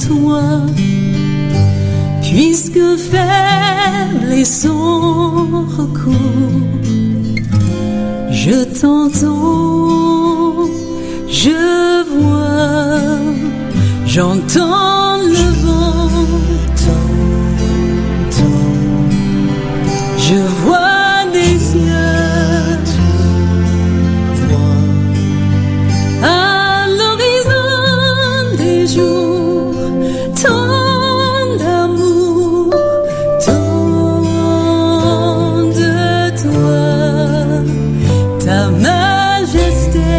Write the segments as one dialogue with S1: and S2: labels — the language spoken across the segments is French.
S1: toi, puisque faible est son recours. Je t'entends, je vois, j'entends le vent, je vois des yeux à l'horizon des jours, tant d'amour, tant de toi, ta majesté,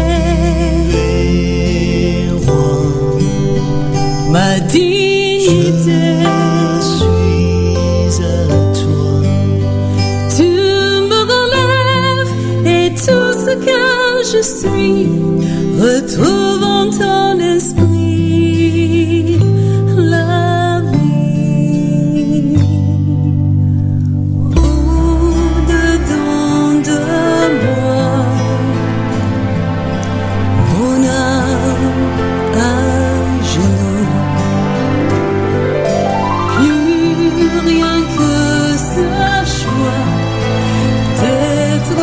S1: ma dignité. Je suis, retrouve en ton esprit la vie. Au-dedans de moi, mon âme à genoux, plus rien que ce choix d'être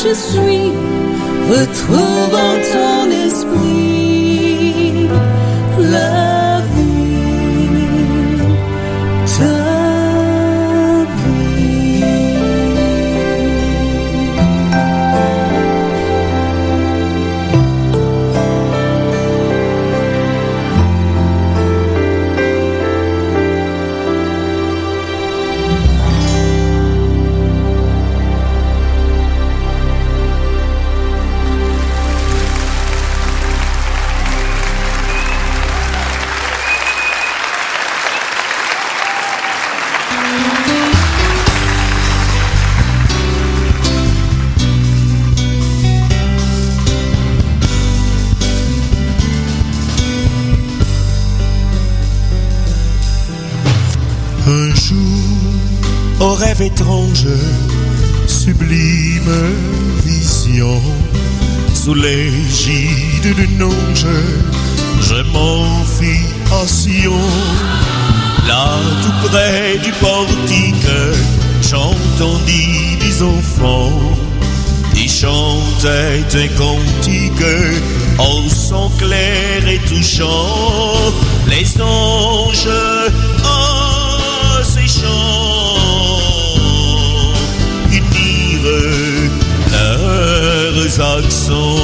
S1: je suis, retrouve en ton esprit la vie, ta vie.
S2: Un jour, au rêve étrange, sublime vision, sous l'égide d'une ange, je m'enfuis à Sion. Là, tout près du portique, j'entendis des enfants qui chantaient un cantique au son clair et touchant. Les anges, ces chants unirent leurs accents.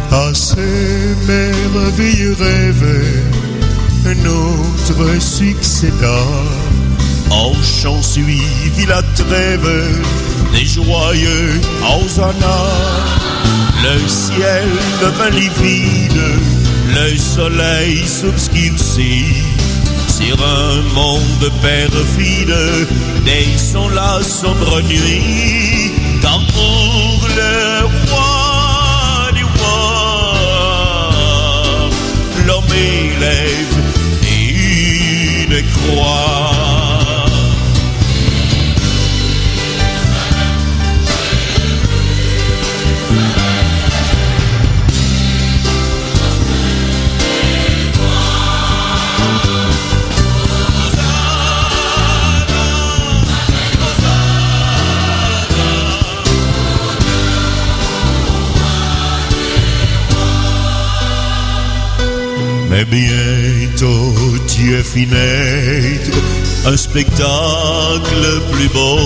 S2: À ces merveilleux rêves, un autre succéda. En chant suivit la trêve des joyeux Hosanna. Le ciel devint livide, le soleil s'obscurcit. Sur un monde perfide, descend la sombre nuit. car pour le roi du roi, l'homme élève une croix. Mais bientôt Dieu fit naître un spectacle plus beau.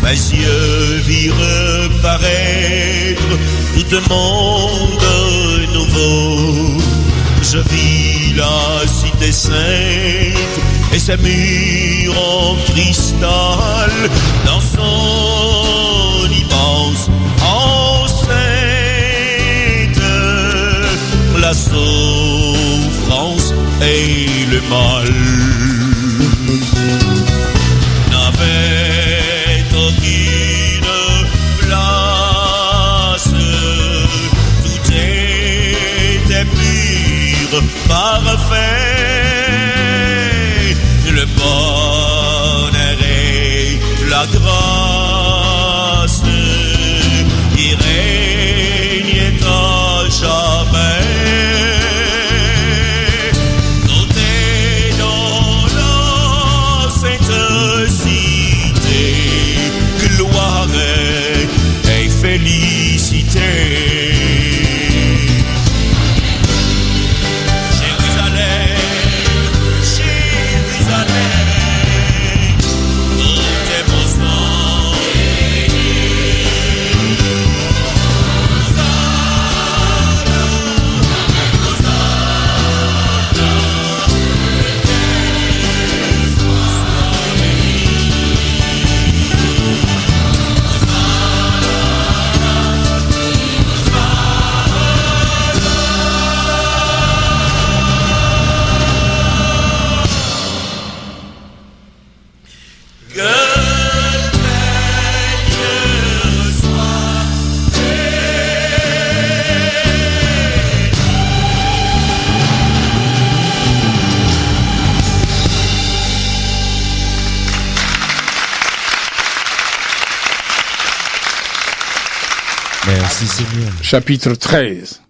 S2: Mes yeux virent paraître tout un monde nouveau. Je vis la cité sainte et ses murs en cristal dans son immense enceinte. La souffrance et le mal n'avaient aucune place. Tout était pur, parfait. Le bonheur et la grâce y régnaient à jamais. Félicité. Jérusalem, Jérusalem, tout est mon sang Hosanna, Hosanna, l'Éternel soit béni.
S3: Merci Seigneur.
S4: Chapitre 13.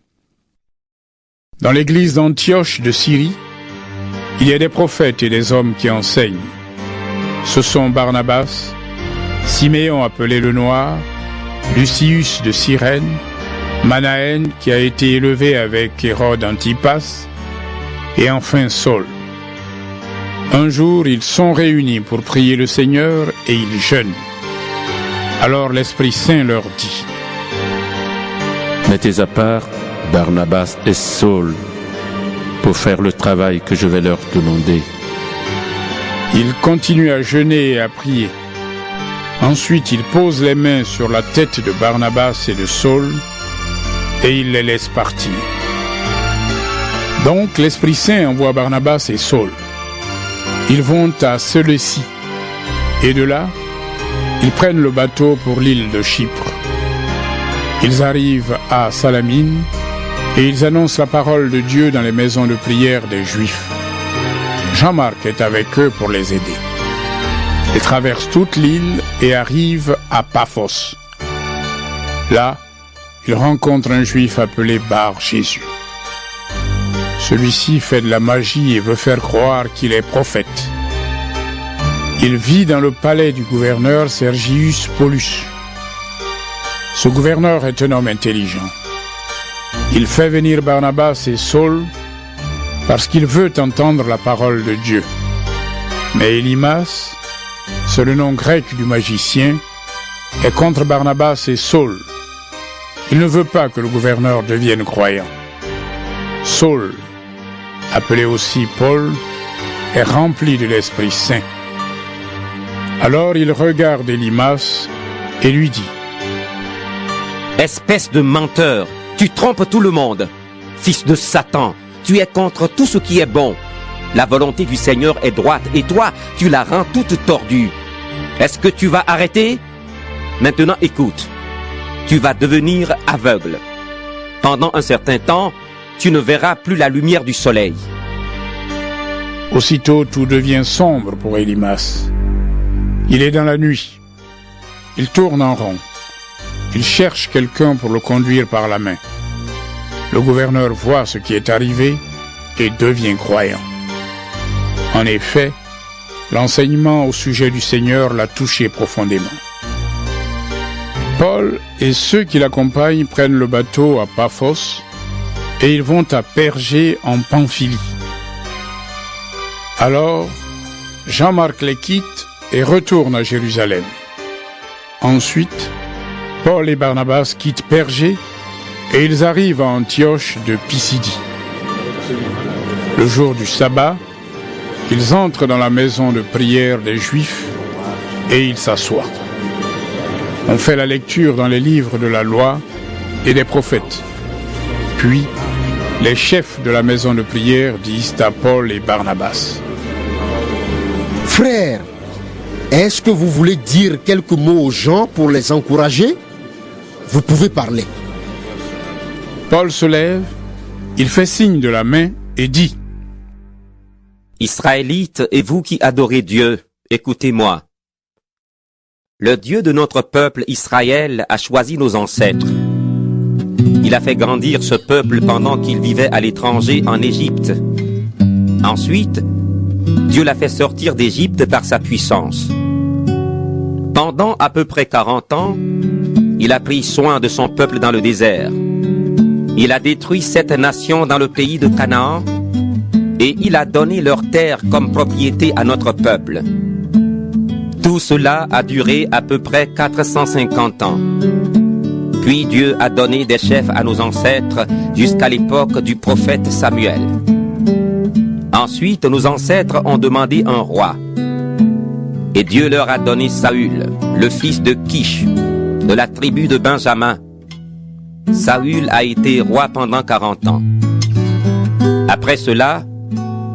S4: Dans l'église d'Antioche de Syrie, il y a des prophètes et des hommes qui enseignent. Ce sont Barnabas, Siméon appelé le Noir, Lucius de Cyrène, Manaën qui a été élevé avec Hérode Antipas, et enfin Saul. Un jour, ils sont réunis pour prier le Seigneur et ils jeûnent. Alors l'Esprit Saint leur dit:
S5: mettez à part Barnabas et Saul pour faire le travail que je vais leur demander.
S4: Ils continuent à jeûner et à prier. Ensuite, ils posent les mains sur la tête de Barnabas et de Saul et ils les laissent partir. Donc l'Esprit Saint envoie Barnabas et Saul. Ils vont à Séleucie et de là, ils prennent le bateau pour l'île de Chypre. Ils arrivent à Salamine et ils annoncent la parole de Dieu dans les maisons de prière des Juifs. Jean-Marc est avec eux pour les aider. Ils traversent toute l'île et arrivent à Paphos. Là, ils rencontrent un Juif appelé Bar-Jésus. Celui-ci fait de la magie et veut faire croire qu'il est prophète. Il vit dans le palais du gouverneur Sergius Paulus. Ce gouverneur est un homme intelligent. Il fait venir Barnabas et Saul parce qu'il veut entendre la parole de Dieu. Mais Élymas, c'est le nom grec du magicien, est contre Barnabas et Saul. Il ne veut pas que le gouverneur devienne croyant. Saul, appelé aussi Paul, est rempli de l'Esprit Saint. Alors il regarde Élymas et lui dit:
S6: Espèce de menteur, tu trompes tout le monde. Fils de Satan, tu es contre tout ce qui est bon. La volonté du Seigneur est droite et toi, tu la rends toute tordue. Est-ce que tu vas arrêter? Maintenant écoute, tu vas devenir aveugle. Pendant un certain temps, tu ne verras plus la lumière du soleil.
S4: Aussitôt, tout devient sombre pour Élimas. Il est dans la nuit. Il tourne en rond. Il cherche quelqu'un pour le conduire par la main. Le gouverneur voit ce qui est arrivé et devient croyant. En effet, l'enseignement au sujet du Seigneur l'a touché profondément. Paul et ceux qui l'accompagnent prennent le bateau à Paphos et ils vont à Pergé en Pamphylie. Alors, Jean-Marc les quitte et retourne à Jérusalem. Ensuite, Paul et Barnabas quittent Pergé et ils arrivent à Antioche de Pisidie. Le jour du sabbat, ils entrent dans la maison de prière des Juifs et ils s'assoient. On fait la lecture dans les livres de la loi et des prophètes. Puis, les chefs de la maison de prière disent à Paul et Barnabas:
S7: Frères, est-ce que vous voulez dire quelques mots aux gens pour les encourager? Vous pouvez parler.
S4: Paul se lève, il fait signe de la main et dit:
S6: Israélites et vous qui adorez Dieu, écoutez-moi. Le Dieu de notre peuple Israël a choisi nos ancêtres. Il a fait grandir ce peuple pendant qu'il vivait à l'étranger en Égypte. Ensuite, Dieu l'a fait sortir d'Égypte par sa puissance. Pendant à peu près 40 ans, il a pris soin de son peuple dans le désert. Il a détruit 7 nations dans le pays de Canaan et il a donné leurs terres comme propriété à notre peuple. Tout cela a duré à peu près 450 ans. Puis Dieu a donné des chefs à nos ancêtres jusqu'à l'époque du prophète Samuel. Ensuite, nos ancêtres ont demandé un roi. Et Dieu leur a donné Saül, le fils de Kish, de la tribu de Benjamin. Saül a été roi pendant 40 ans. Après cela,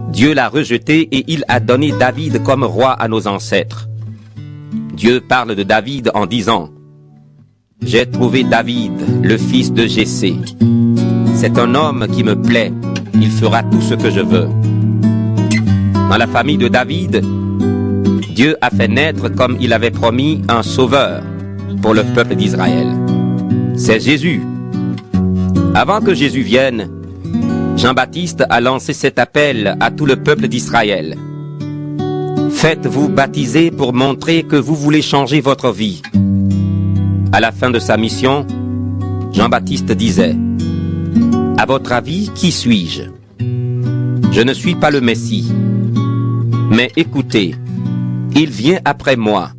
S6: Dieu l'a rejeté et il a donné David comme roi à nos ancêtres. Dieu parle de David en disant: J'ai trouvé David, le fils de Jessé. C'est un homme qui me plaît, il fera tout ce que je veux. Dans la famille de David, Dieu a fait naître, comme il avait promis, un sauveur pour le peuple d'Israël. C'est Jésus. Avant que Jésus vienne, Jean-Baptiste a lancé cet appel à tout le peuple d'Israël. Faites-vous baptiser pour montrer que vous voulez changer votre vie. À la fin de sa mission, Jean-Baptiste disait: À votre avis, qui suis-je? Je ne suis pas le Messie. Mais écoutez, il vient après moi,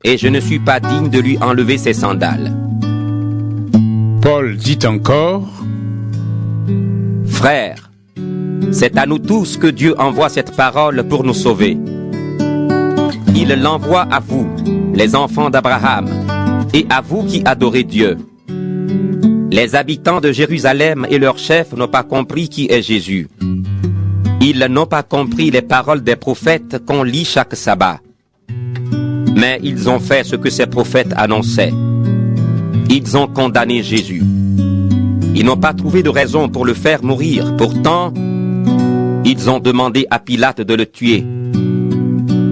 S6: et je ne suis pas digne de lui enlever ses sandales.
S4: Paul dit encore:
S6: Frères, c'est à nous tous que Dieu envoie cette parole pour nous sauver. Il l'envoie à vous, les enfants d'Abraham, et à vous qui adorez Dieu. Les habitants de Jérusalem et leurs chefs n'ont pas compris qui est Jésus. Ils n'ont pas compris les paroles des prophètes qu'on lit chaque sabbat. Mais ils ont fait ce que ces prophètes annonçaient. Ils ont condamné Jésus. Ils n'ont pas trouvé de raison pour le faire mourir. Pourtant, ils ont demandé à Pilate de le tuer.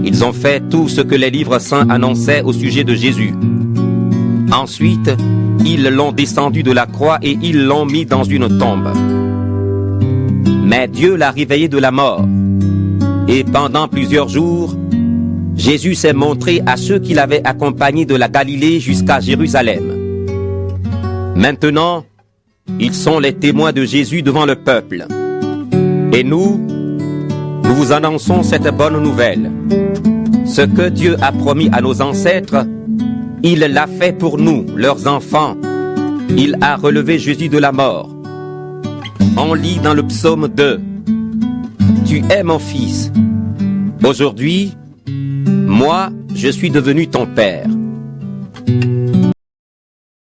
S6: Ils ont fait tout ce que les livres saints annonçaient au sujet de Jésus. Ensuite, ils l'ont descendu de la croix et ils l'ont mis dans une tombe. Mais Dieu l'a réveillé de la mort. Et pendant plusieurs jours, Jésus s'est montré à ceux qui l'avaient accompagné de la Galilée jusqu'à Jérusalem. Maintenant, ils sont les témoins de Jésus devant le peuple. Et nous vous annonçons cette bonne nouvelle. Ce que Dieu a promis à nos ancêtres, il l'a fait pour nous, leurs enfants. Il a relevé Jésus de la mort. On lit dans le psaume 2: Tu es mon fils. Aujourd'hui, moi, je suis devenu ton père.